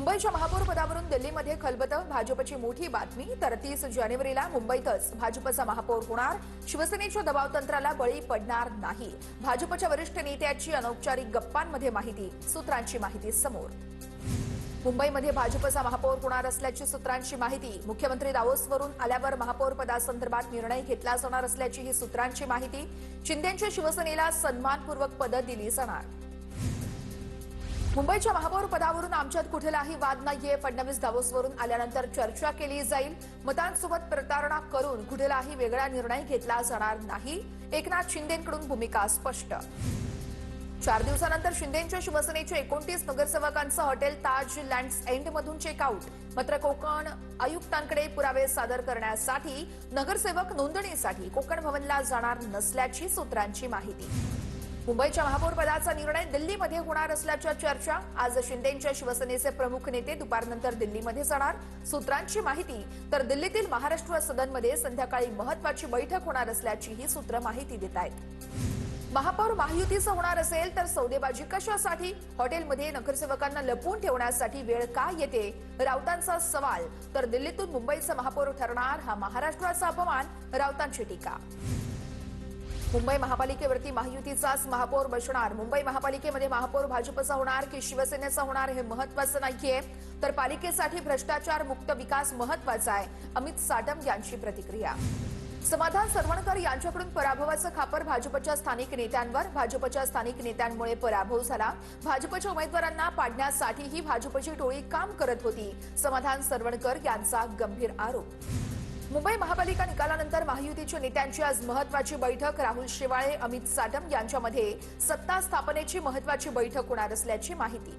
मुंबईच्या महापौर पदावरून दिल्लीमध्ये खलबत, भाजपची मोठी बातमी। तर 30 जानेवारीला मुंबईतच भाजपचा महापौर होणार। शिवसेनेच्या दबावतंत्राला बळी पडणार नाही। भाजपच्या वरिष्ठ नेत्याची अनौपचारिक गप्पांमध्ये माहिती, सूत्रांची माहिती समोर। मुंबईमध्ये भाजपचा महापौर होणार असल्याची सूत्रांची माहिती। मुख्यमंत्री दावोसवरून आल्यावर महापौर पदासंदर्भात निर्णय घेतला जाणार असल्याची ही सूत्रांची माहिती। शिंदेंच्या शिवसेनेला सन्मानपूर्वक पद दिली जाणार। मुंबईच्या महापौर पदावरून आमच्यात कुठलाही वाद नाहीये। फडणवीस दावोसवरून आल्यानंतर चर्चा केली जाईल। मतांसोबत प्रतारणा करून कुठलाही वेगळा निर्णय घेतला जाणार नाही। एकनाथ शिंदेंकडून भूमिका स्पष्ट। 4 दिवसानंतर शिंदेंच्या शिवसेनेच्या 29 नगरसेवकांचं हॉटेल ताज लँड्स एंडमधून चेकआउट। मात्र कोकण आयुक्तांकडे पुरावे सादर करण्यासाठी नगरसेवक नोंदणीसाठी कोकण भवनला जाणार नसल्याची सूत्रांची माहिती। मुंबईच्या महापौर पदाचा निर्णय दिल्लीमध्ये होणार असल्याच्या चर्चा। आज शिंदेंच्या शिवसेनेचे प्रमुख नेते दुपारनंतर दिल्लीमध्ये जाणार। सूत्रांची माहिती। तर दिल्लीतील महाराष्ट्र सदनमध्ये संध्याकाळी महत्त्वाची बैठक होणार असल्याची ही सूत्र माहिती देत आहेत। महापौर महायुतीचं होणार असेल तर सौदेबाजी कशासाठी? हॉटेलमध्ये नगरसेवकांना लपवून ठेवण्यासाठी वेळ का येते? राऊतांचा सवाल। तर दिल्लीतून मुंबईचा महापौर ठरणार हा महाराष्ट्राचा अपमान, राऊतांची टीका। मुंबई महापालिकेवरती महायुतीचाच महापौर बसणार। मुंबई महापालिकेमध्ये महापौर भाजपचा होणार की शिवसेनेचा होणार हे महत्त्वाचं नाहीये, तर पालिकेसाठी भ्रष्टाचार मुक्त विकास महत्त्वाचा आहे, अमित साटम यांची प्रतिक्रिया। समाधान सरवणकर यांच्याकडून पराभवाचं खापर भाजपच्या स्थानिक नेत्यांवर। भाजपच्या स्थानिक नेत्यांमुळे पराभव झाला। भाजपच्या उमेदवारांना पाडण्यासाठी ही भाजपची टोळी काम करत होती, समाधान सरवणकर यांचा गंभीर आरोप। मुंबई महापालिका निकालानंतर महायुतीच्या नेत्यांची आज महत्त्वाची बैठक। राहुल शेवाळे, अमित साटम यांच्यामध्ये सत्ता स्थापनेची महत्त्वाची बैठक होणार असल्याची माहिती।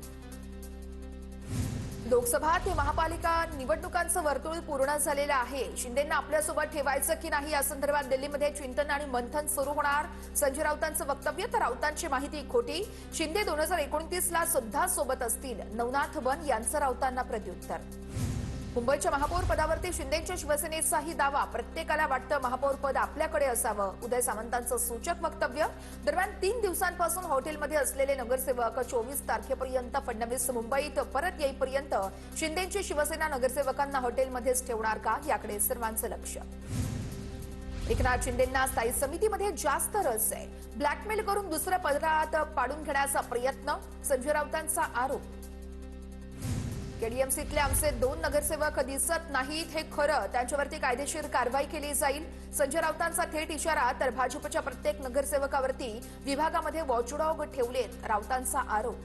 लोकसभा ते महापालिका निवडणुकांचं वर्तुळ पूर्ण झालेलं आहे। शिंदेंना आपल्यासोबत ठेवायचं की नाही या संदर्भात दिल्लीमध्ये चिंतन आणि मंथन सुरू होणार। संजय राऊतांचं वक्तव्य तर राऊतांची माहिती खोटी। शिंदे 2029ला सुद्धा सोबत असतील, नवनाथ बन यांचं राऊतांना प्रत्युत्तर। मुंबईच्या महापौर पदावरती शिंदेंच्या शिवसेनेचाही दावा। प्रत्येकाला वाटतं महापौर पद आपल्याकडे असावं, उदय सामंतांचं सूचक वक्तव्य। दरम्यान 3 दिवसांपासून हॉटेलमध्ये असलेले नगरसेवक 24 तारखेपर्यंत फडणवीस मुंबईत परत येईपर्यंत शिंदेंची शिवसेना नगरसेवकांना हॉटेलमध्येच ठेवणार का, याकडे सर्वांचं लक्ष। एकनाथ शिंदेंना स्थायी समितीमध्ये जास्त रस आहे। ब्लॅकमेल करून दुसऱ्या पदात पाडून घेण्याचा प्रयत्न, संजय राऊतांचा आरोप। केडीएमसीतले आमचे 2 नगरसेवक दिसत नाहीत हे खरं, त्यांच्यावरती कायदेशीर कारवाई केली जाईल, संजय राऊतांचा थेट इशारा। तर भाजपच्या प्रत्येक नगरसेवकावरती विभागामध्ये वॉचडॉग ठेवलेत, राऊतांचा आरोप।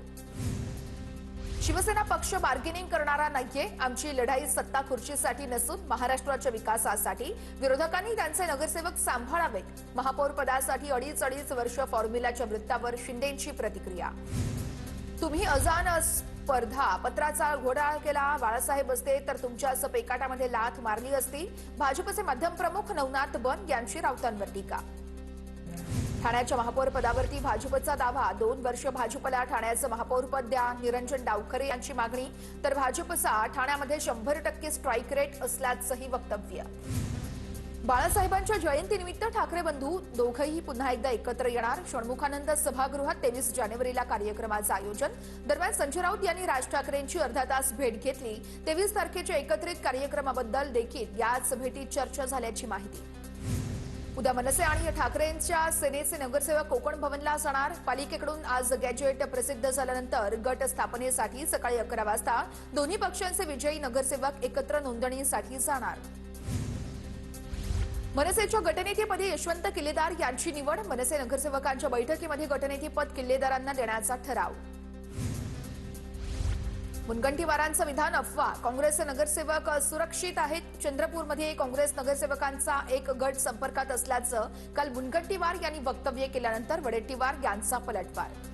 शिवसेना पक्ष बार्गेनिंग करणारा नाहीये, आमची लढाई सत्ता खुर्चीसाठी नसून महाराष्ट्राच्या विकासासाठी। विरोधकांनी त्यांचे नगरसेवक सांभाळावेत। महापौर पदासाठी 2.5 वर्ष फॉर्म्युलाच्या वृत्तावर शिंदेंची प्रतिक्रिया। तुम्ही अजान स्पर्धा पत्राचा घोटाळा केला, बाळासाहेब असते तर तुमच्या पेकाटामध्ये लाथ मारली असती। भाजपचे माध्यम प्रमुख नवनाथ बन यांची राऊतांवर टीका। ठाण्याच्या महापौर पदावरती भाजपचा दावा। 2 वर्ष भाजपला ठाण्याचं महापौर पद द्या, निरंजन डावखरे यांची मागणी। तर भाजपचा ठाण्यामध्ये 100% स्ट्राईक रेट असल्याचंही वक्तव्य। बाळासाहेबांच्या जयंतीनिमित्त ठाकरे बंधू दोघंही पुन्हा एकदा एकत्र येणार। षण्मुखानंद सभागृहात 23 जानेवारीला कार्यक्रमाचं आयोजन। दरम्यान संजय राऊत यांनी राज ठाकरेंची अर्धा तास भेट घेतली। 23 तारखेच्या एकत्रित कार्यक्रमाबद्दल देखील याच भेटीत चर्चा झाल्याची माहिती। उद्या मनसे आणि ठाकरेंच्या सेनेचे नगरसेवक कोकण भवनला जाणार। पालिकेकडून आज गॅजेट प्रसिद्ध झाल्यानंतर गट स्थापनेसाठी सकाळी 11 वाजता दोन्ही पक्षांचे विजयी नगरसेवक एकत्र नोंदणीसाठी जाणार। मनसेच्या गटनेतेपदी यशवंत किल्लेदार यांची निवड। मनसे नगरसेवकांच्या बैठकीमध्ये गटनेतेपद किल्लेदारांना देण्याचा ठराव। मुनगंटीवारांचं विधान अफवा, काँग्रेसचे नगरसेवक सुरक्षित आहेत। चंद्रपूरमध्ये काँग्रेस नगरसेवकांचा एक गट संपर्कात असल्याचं काल मुनगंटीवार यांनी वक्तव्य केल्यानंतर वडेट्टीवार यांचा पलटवार।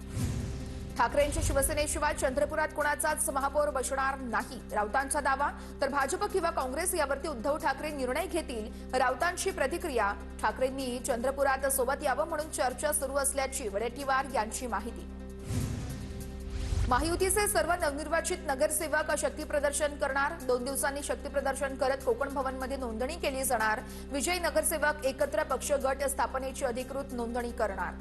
ठाकरेंच्या शिवसेनेशिवाय चंद्रपुरात कोणाचाच महापौर बसणार नाही, राऊतांचा दावा। तर भाजप किंवा काँग्रेस यावरती उद्धव ठाकरे निर्णय घेतील, राऊतांची प्रतिक्रिया। ठाकरेंनी चंद्रपुरात सोबत यावं म्हणून चर्चा सुरू असल्याची वडेट्टीवार यांची माहिती। महायुतीचे सर्व नवनिर्वाचित नगरसेवक शक्तीप्रदर्शन करणार। 2 दिवसांनी शक्तीप्रदर्शन करत कोकण भवनमध्ये नोंदणी केली जाणार। विजयी नगरसेवक एकत्र पक्ष गट स्थापनेची अधिकृत नोंदणी करणार।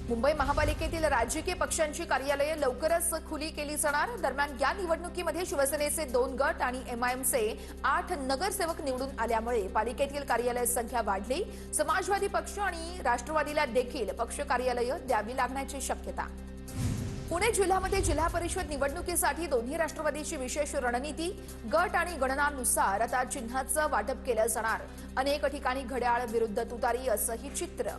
मुंबई महापालिकेतील राजकीय पक्षांची कार्यालये लवकरच खुली केली जाणार। दरम्यान या निवडणुकीमध्ये शिवसेनेचे 2 गट आणि एमआयएमचे 8 नगरसेवक निवडून आल्यामुळे पालिकेतील कार्यालय संख्या वाढली। समाजवादी पक्ष आणि राष्ट्रवादीला देखील पक्ष कार्यालये द्यावी लागण्याची शक्यता। पुणे जिल्ह्यामध्ये जिल्हा परिषद निवडणुकीसाठी दोन्ही राष्ट्रवादीची विशेष रणनीती। गट आणि गणनानुसार आता चिन्हाचं वाटप केलं जाणार। अनेक ठिकाणी घड्याळ विरुद्ध तुतारी असंही चित्र।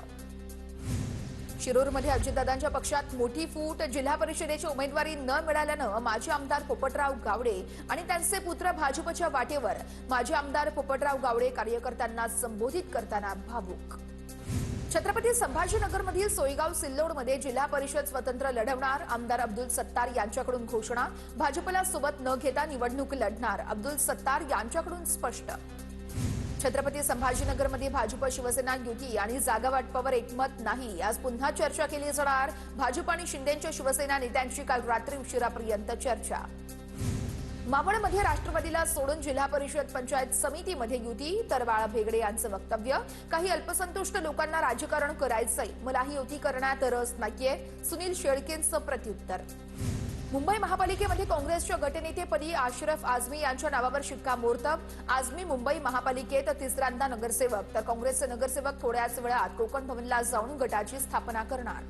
शिरूरमध्ये अजितदादांच्या पक्षात मोठी फूट। जिल्हा परिषदेची उमेदवारी न मिळाल्यानं माजी आमदार पोपटराव गावडे आणि त्यांचे पुत्र भाजपच्या वाटेवर। माजी आमदार पोपटराव गावडे कार्यकर्त्यांना संबोधित करताना भावुक। छत्रपती संभाजीनगरमधील सोयगाव सिल्लोडमध्ये जिल्हा परिषद स्वतंत्र लढवणार। आमदार अब्दुल सत्तार यांच्याकडून घोषणा। भाजपला सोबत न घेता निवडणूक लढणार, अब्दुल सत्तार यांच्याकडून स्पष्ट। छत्रपती संभाजीनगरमध्ये भाजप शिवसेना युती आणि जागा वाटपावर एकमत नाही। आज पुन्हा चर्चा केली जाणार। भाजप आणि शिंदेच्या शिवसेना नेत्यांची काल रात्री उशिरापर्यंत चर्चा। मावळमध्ये राष्ट्रवादीला सोडून जिल्हा परिषद पंचायत समितीमध्ये युती। तर बाळा भेगडे यांचं वक्तव्य, काही अल्पसंतुष्ट लोकांना राजकारण करायचंय, मलाही युती करण्यात रस नाहीये, सुनील शेळकेंचं प्रत्युत्तर। मुंबई महापालिकेमध्ये काँग्रेसच्या गटनेतेपदी अशरफ आझमी यांच्या नावावर शिक्कामोर्तब। आझमी मुंबई महापालिकेत तिसऱ्यांदा नगरसेवक, तर काँग्रेसचे नगरसेवक थोड्याच वेळात कोकण भवनला जाऊन गटाची स्थापना करणार।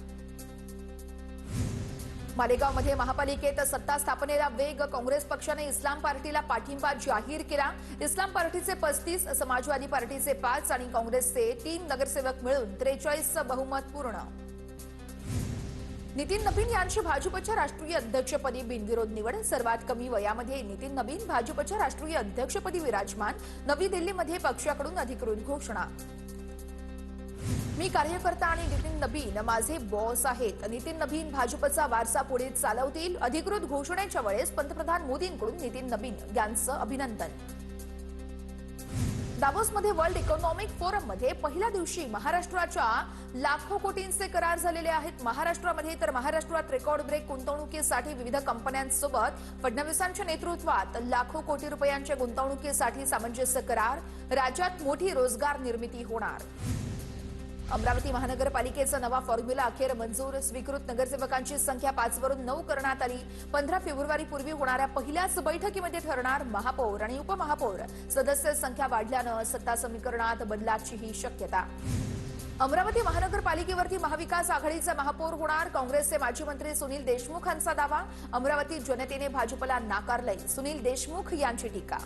मालेगावमध्ये महापालिकेत सत्ता स्थापनेला वेग। काँग्रेस पक्षाने इस्लाम पार्टीला पाठिंबा जाहीर केला। इस्लाम पार्टीचे 35, समाजवादी पार्टीचे 5 आणि काँग्रेसचे 3 नगरसेवक मिळून 43 बहुमत पूर्ण। नितीन नबीन यांची भाजपच्या राष्ट्रीय अध्यक्षपदी बिनविरोध निवड। सर्वात कमी वयामध्ये नितीन नबीन भाजपच्या राष्ट्रीय अध्यक्षपदी विराजमान। नवी दिल्लीमध्ये पक्षाकडून अधिकृत घोषणा। मी कार्यकर्ता आणि नितीन नबीन माझे बॉस आहेत। नितीन नबीन भाजपचा वारसा पुढे चालवतील। अधिकृत घोषणेच्या वेळेस पंतप्रधान मोदींकडून नितीन नबीन यांचं अभिनंदन। दावोसमध्ये वर्ल्ड इकॉनॉमिक फोरममध्ये पहिल्या दिवशी महाराष्ट्राच्या लाखो कोटींचे करार झालेले आहेत। महाराष्ट्रामध्ये तर महाराष्ट्रात रेकॉर्ड ब्रेक गुंतवणुकीसाठी विविध कंपन्यांसोबत फडणवीसांच्या नेतृत्वात लाखो कोटी रुपयांच्या गुंतवणुकीसाठी सामंजस्य करार। राज्यात मोठी रोजगार निर्मिती होणार। अमरावती महानगरपालिकेचा नवा फॉर्म्युला अखेर मंजूर। स्वीकृत नगरसेवकांची संख्या 5 वरून 9 करण्यात आली। 15 फेब्रुवारीपूर्वी होणाऱ्या पहिल्याच बैठकीमध्ये ठरणार महापौर आणि उपमहापौर। सदस्य संख्या वाढल्यानं सत्ता समीकरणात बदलाचीही शक्यता। अमरावती महानगरपालिकेवरती महाविकास आघाडीचा महापौर होणार। काँग्रेसचे माजी मंत्री सुनील देशमुखांचा दावा। अमरावती जनतेने भाजपला नाकारलंय, सुनील देशमुख यांची टीका।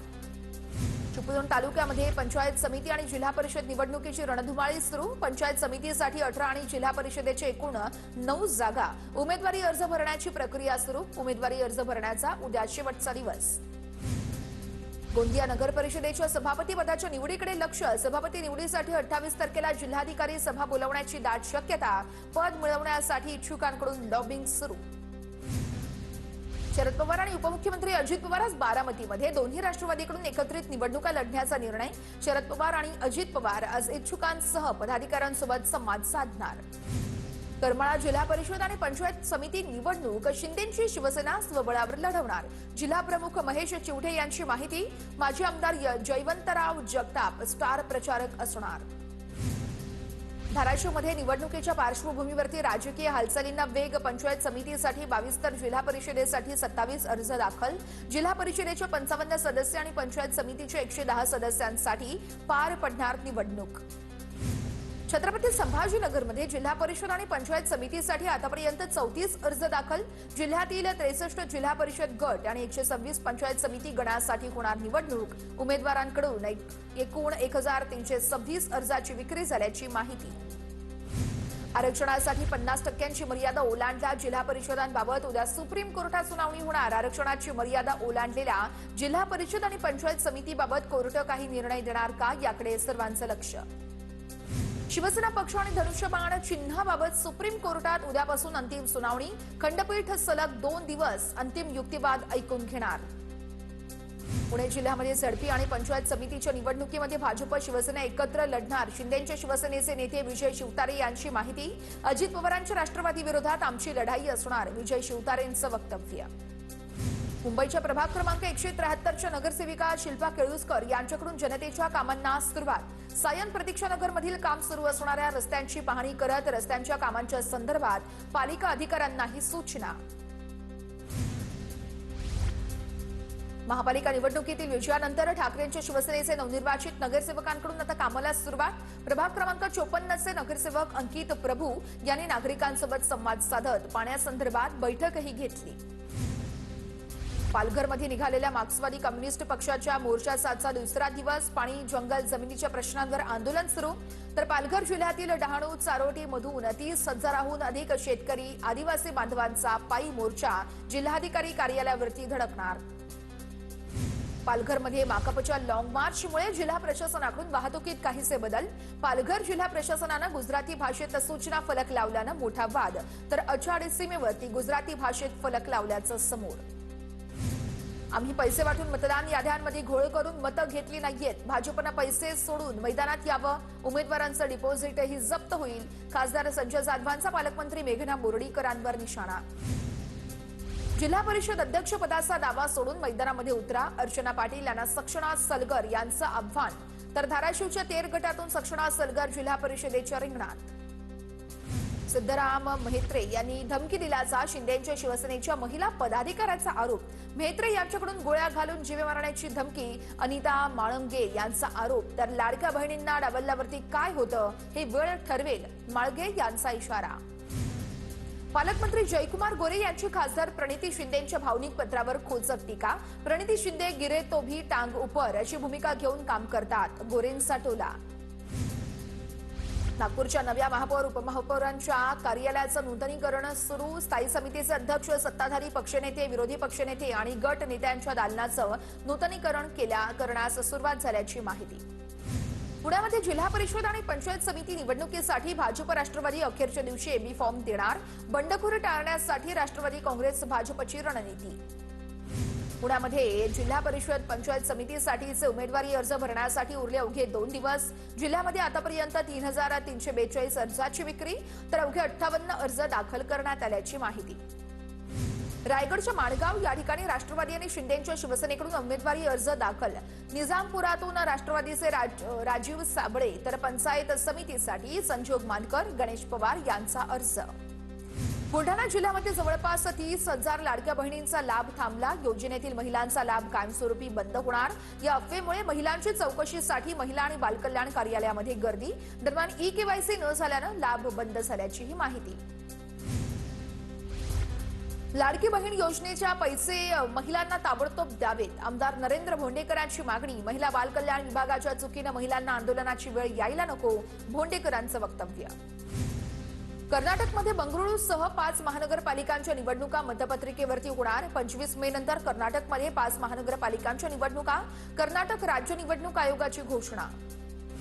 चिपळूण तालुक्यामध्ये पंचायत समिती आणि जिल्हा परिषद निवडणुकीची रणधुमाळी सुरू। पंचायत समितीसाठी 18 आणि जिल्हा परिषदेचे एकूण 9 जागा। उमेदवारी अर्ज भरण्याची प्रक्रिया सुरू। उमेदवारी अर्ज भरण्याचा उद्या शेवटचा दिवस। गोंदिया नगर परिषदेच्या सभापती पदाच्या निवडीकडे लक्ष। सभापती निवडीसाठी 28 तारखेला जिल्हाधिकारी सभा बोलावण्याची दाट शक्यता। पद मिळवण्यासाठी इच्छुकांकडून लॉबिंग सुरू। शरद पवार आणि उपमुख्यमंत्री अजित पवार आज बारामतीमध्ये दोन्ही राष्ट्रवादीकडून एकत्रित निवडणुका लढण्याचा निर्णय। शरद पवार आणि अजित पवार आज इच्छुकांसह पदाधिकाऱ्यांसोबत संवाद साधणार। करमाळा जिल्हा परिषद आणि पंचायत समिती निवडणूक शिंदेची शिवसेना स्वबळावर लढवणार। जिल्हा प्रमुख महेश चिवठे यांची माहिती। माजी आमदार जयवंतराव जगताप स्टार प्रचारक असणार। धाराशिवमध्ये निवडणुकीच्या पार्श्वभूमीवरती राजकीय हालचालींना वेग। पंचायत समितीसाठी 22 तर जिल्हा परिषदेसाठी 27 अर्ज दाखल। जिल्हा परिषदेच्या 55 सदस्य आणि पंचायत समितीच्या 110 सदस्यांसाठी पार पडणार निवडणूक। छत्रपती संभाजीनगरमध्ये जिल्हा परिषद आणि पंचायत समितीसाठी आतापर्यंत 34 अर्ज दाखल। जिल्ह्यातील 63 जिल्हा परिषद गट आणि 126 पंचायत समिती गणासाठी होणार निवडणूक। उमेदवारांकडून एकूण 1326 अर्जाची विक्री झाल्याची माहिती। आरक्षणासाठी 50% मर्यादा ओलांडल्या। जिल्हा परिषदांबाबत उद्या सुप्रीम कोर्टात सुनावणी होणार। आरक्षणाची मर्यादा ओलांडलेल्या जिल्हा परिषद आणि पंचायत समितीबाबत कोर्ट काही निर्णय देणार का, याकडे सर्वांचं लक्ष। शिवसेना पक्ष आणि धनुष्यबाण चिन्हाबाबत सुप्रीम कोर्टात उद्यापासून अंतिम सुनावणी। खंडपीठ सलग 2 दिवस अंतिम युक्तिवाद ऐकून घेणार। पुणे जिल्ह्यामध्ये झडपी आणि पंचायत समितीच्या निवडणुकीमध्ये भाजप शिवसेना एकत्र लढणार। शिंदेच्या शिवसेनेचे नेते विजय शिवतारे यांची माहिती। अजित पवारांच्या राष्ट्रवादी विरोधात आमची लढाई असणार, विजय शिवतारेंचं वक्तव्य। मुंबईच्या प्रभाग क्रमांक 173च्या नगरसेविका शिल्पा केळुसकर यांच्याकडून जनतेच्या कामांना सुरुवात। सायन प्रतीक्षा नगर मधील काम सुरू असणाऱ्या रस्त्यांची पाहणी करत रस्त्यांच्या कामांच्या संदर्भात पालिका अधिकाऱ्यांनाही सूचना। महापालिका निवडणुकीतील विजयानंतर ठाकरेंच्या शिवसेनेचे नवनिर्वाचित नगरसेवकांकडून आता कामाला सुरुवात। प्रभाग क्रमांक 54चे नगरसेवक अंकित प्रभू यांनी नागरिकांसोबत संवाद साधत पाण्यासंदर्भात बैठकही घेतली। पालघरमध्ये निघालेल्या मार्क्सवादी कम्युनिस्ट पक्षाच्या मोर्चाचा आजचा दुसरा दिवस। पाणी जंगल जमिनीच्या प्रश्नांवर आंदोलन सुरू। तर पालघर जिल्ह्यातील डहाणू चारोटी मधून 30,000हून अधिक शेतकरी आदिवासी बांधवांचा पायी मोर्चा जिल्हाधिकारी कार्यालयावरती धडकणार। पालघरमध्ये माकपच्या लॉंग मार्चमुळे जिल्हा प्रशासनाकडून वाहतुकीत काहीसे बदल। पालघर जिल्हा प्रशासनानं गुजराती भाषेत सूचना फलक लावल्यानं मोठा वाद। तर अचाडी सीमेवरती गुजराती भाषेत फलक लावल्याचं समोर। आम्ही पैसे वाटून मतदान याद्यांमध्ये घोळ करून मतं घेतली नाहीयेत। भाजपनं पैसे सोडून मैदानात यावं। उमेदवारांचं डिपॉझिटही जप्त होईल। खासदार संजय जाधवांचा पालकमंत्री मेघना बोर्डीकरांवर निशाणा। जिल्हा परिषद अध्यक्ष पदाचा दावा सोडून मैदानामध्ये उतरा। अर्चना पाटील यांना सक्षणा सलगर यांचं आव्हान। तर धाराशिवच्या तेर गटातून सक्षणा सलगर जिल्हा परिषदेच्या रिंगणात। सिद्धराम म्हेत्रे यांनी धमकी दिल्याचा शिंदेच्या शिवसेनेच्या महिला पदाधिकाऱ्याचा आरोप। म्हेत्रे यांच्याकडून गोळ्या घालून जीवे मारण्याची धमकी। अनिता माळंगे यांचा आरोप। तर लाडक्या बहिणींना डावलल्यावरती काय होतं हे वेळ ठरवेल, माळगे यांचा इशारा। पालकमंत्री जयकुमार गोरे यांची खासदार प्रणिती शिंदेच्या भावनिक पत्रावर खोचक टीका। प्रणिती शिंदे गिरे तो भी टांग ऊपर अशी भूमिका घेऊन काम करतात, गोरेंचा टोला। नागपूरच्या नव्या महापौर उपमहापौरांच्या कार्यालयाचं नूतनीकरण सुरू। स्थायी समितीचे अध्यक्ष, सत्ताधारी पक्षनेते, विरोधी पक्षनेते आणि गट नेत्यांच्या दालनाचं नूतनीकरण करण्यास सुरुवात झाल्याची माहिती। पुण्यामध्ये जिल्हा परिषद आणि पंचायत समिती निवडणुकीसाठी भाजप राष्ट्रवादी अखेरच्या दिवशी एबी फॉर्म देणार। बंडखोरी टाळण्यासाठी राष्ट्रवादी काँग्रेस भाजपची रणनीती। पुण्यामध्ये जिल्हा परिषद पंचायत समितीसाठीचे उमेदवारी अर्ज भरण्यासाठी उरले अवघे 2 दिवस। जिल्ह्यामध्ये आतापर्यंत 3,342 अर्जाची विक्री, तर अवघे 58 अर्ज दाखल करण्यात आल्याची माहिती। रायगडच्या माणगाव या ठिकाणी राष्ट्रवादी आणि शिंदेच्या शिवसेनेकडून उमेदवारी अर्ज दाखल। निजामपुरातून राष्ट्रवादीचे राजीव साबळे, तर पंचायत समितीसाठी संजोग मानकर, गणेश पवार यांचा अर्ज। बुलढाणा जिल्ह्यामध्ये जवळपास 30,000 लाडक्या बहिणींचा लाभ थांबला। योजनेतील महिलांचा लाभ कायमस्वरूपी बंद होणार। या अफवेमुळे महिलांची चौकशीसाठी महिला आणि बालकल्याण कार्यालयामध्ये गर्दी। दरम्यान ई-केवायसी न झाल्यानं लाभ बंद झाल्याचीही माहिती। लाडकी बहीण योजनेच्या पैसे महिलांना ताबडतोब द्यावेत, आमदार नरेंद्र भोंडेकरांची मागणी। महिला बालकल्याण विभागाच्या चुकीनं महिलांना आंदोलनाची वेळ यायला नको, भोंडेकरांचं वक्तव्य। कर्नाटकमध्ये बंगळुरूसह 5 महानगरपालिकांच्या निवडणुका मतपत्रिकेवरती होणार। 25 मे नंतर कर्नाटकमध्ये 5 महानगरपालिकांच्या निवडणुका। कर्नाटक राज्य निवडणूक आयोगाची घोषणा।